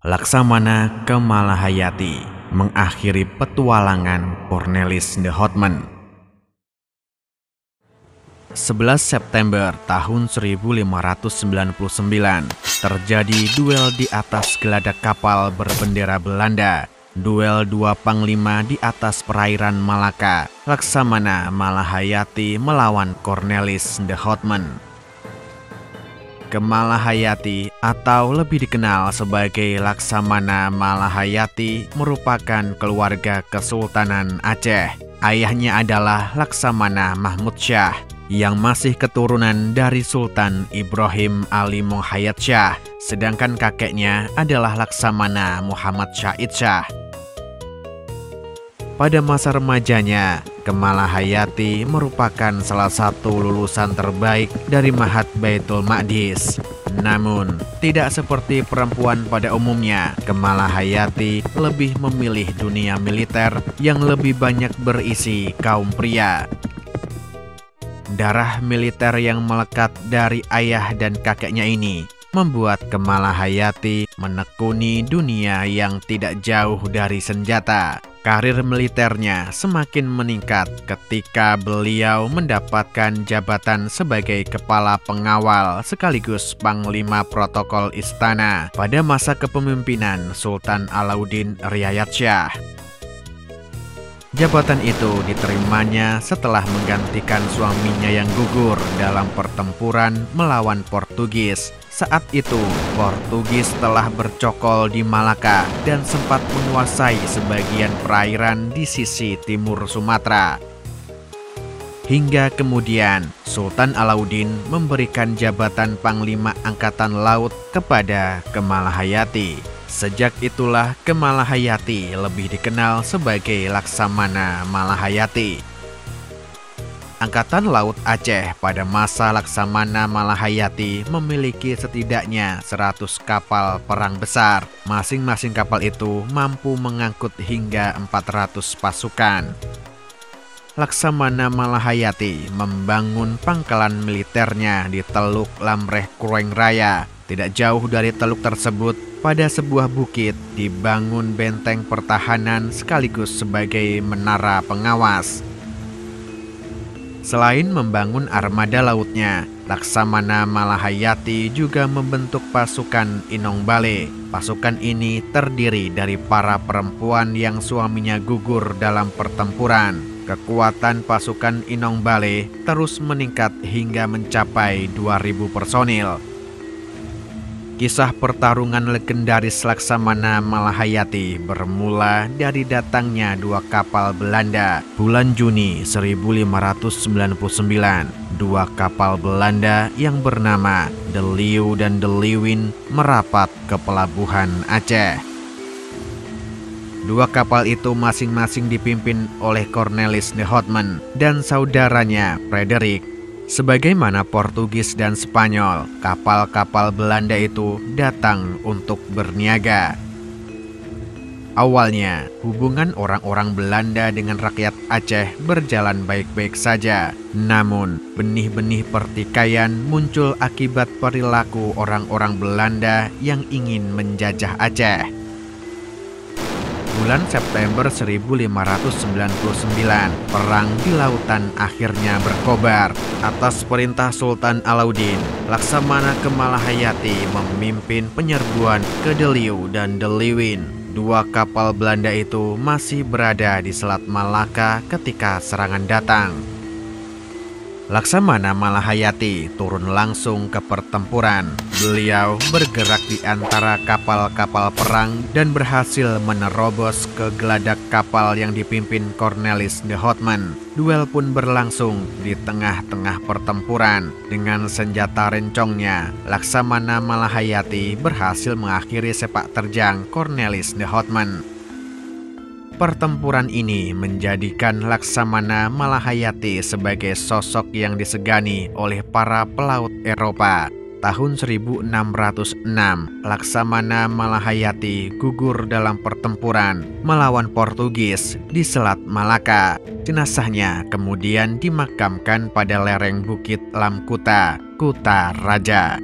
Laksamana ke Malahayati mengakhiri petualangan Cornelis de Houtman. 11 September tahun 1599 terjadi duel di atas geladak kapal berbendera Belanda. Duel dua panglima di atas perairan Malaka. Laksamana Malahayati melawan Cornelis de Houtman. Malahayati atau lebih dikenal sebagai Laksamana Malahayati merupakan keluarga Kesultanan Aceh. Ayahnya adalah Laksamana Mahmud Shah yang masih keturunan dari Sultan Ibrahim Ali Mohayat Shah, sedangkan kakeknya adalah Laksamana Muhammad Syahid Shah. Pada masa remajanya, Malahayati merupakan salah satu lulusan terbaik dari Ma'had Baitul Maqdis. Namun, tidak seperti perempuan pada umumnya, Malahayati lebih memilih dunia militer yang lebih banyak berisi kaum pria. Darah militer yang melekat dari ayah dan kakeknya ini membuat Malahayati menekuni dunia yang tidak jauh dari senjata. Karir militernya semakin meningkat ketika beliau mendapatkan jabatan sebagai kepala pengawal sekaligus panglima protokol istana pada masa kepemimpinan Sultan Alauddin Riayat Shah. Jabatan itu diterimanya setelah menggantikan suaminya yang gugur dalam pertempuran melawan Portugis. Saat itu, Portugis telah bercokol di Malaka dan sempat menguasai sebagian perairan di sisi timur Sumatera. Hingga kemudian, Sultan Alauddin memberikan jabatan Panglima Angkatan Laut kepada Malahayati. Sejak itulah Malahayati lebih dikenal sebagai Laksamana Malahayati. Angkatan Laut Aceh pada masa Laksamana Malahayati memiliki setidaknya 100 kapal perang besar. Masing-masing kapal itu mampu mengangkut hingga 400 pasukan. Laksamana Malahayati membangun pangkalan militernya di Teluk Lamreh Krueng Raya. Tidak jauh dari teluk tersebut, pada sebuah bukit dibangun benteng pertahanan sekaligus sebagai menara pengawas. Selain membangun armada lautnya, Laksamana Malahayati juga membentuk pasukan Inong Bale. Pasukan ini terdiri dari para perempuan yang suaminya gugur dalam pertempuran. Kekuatan pasukan Inong Bale terus meningkat hingga mencapai 2.000 personil. Kisah pertarungan legendaris Laksamana Malahayati bermula dari datangnya dua kapal Belanda bulan Juni 1599. Dua kapal Belanda yang bernama The Leeuw dan The Leeuwin merapat ke pelabuhan Aceh. Dua kapal itu masing-masing dipimpin oleh Cornelis de Houtman dan saudaranya Frederik. Sebagaimana Portugis dan Spanyol, kapal-kapal Belanda itu datang untuk berniaga. Awalnya, hubungan orang-orang Belanda dengan rakyat Aceh berjalan baik-baik saja. Namun, benih-benih pertikaian muncul akibat perilaku orang-orang Belanda yang ingin menjajah Aceh. Bulan September 1599, perang di lautan akhirnya berkobar. Atas perintah Sultan Alauddin, Laksamana Malahayati memimpin penyerbuan ke The Leeuw dan The Leeuwin. Dua kapal Belanda itu masih berada di Selat Malaka ketika serangan datang. Laksamana Malahayati turun langsung ke pertempuran. Beliau bergerak di antara kapal-kapal perang dan berhasil menerobos ke geladak kapal yang dipimpin Cornelis de Houtman. Duel pun berlangsung di tengah-tengah pertempuran. Dengan senjata rencongnya, Laksamana Malahayati berhasil mengakhiri sepak terjang Cornelis de Houtman. Pertempuran ini menjadikan Laksamana Malahayati sebagai sosok yang disegani oleh para pelaut Eropa. Tahun 1606, Laksamana Malahayati gugur dalam pertempuran melawan Portugis di Selat Malaka. Jenazahnya kemudian dimakamkan pada lereng Bukit Lamkuta, Kuta Raja.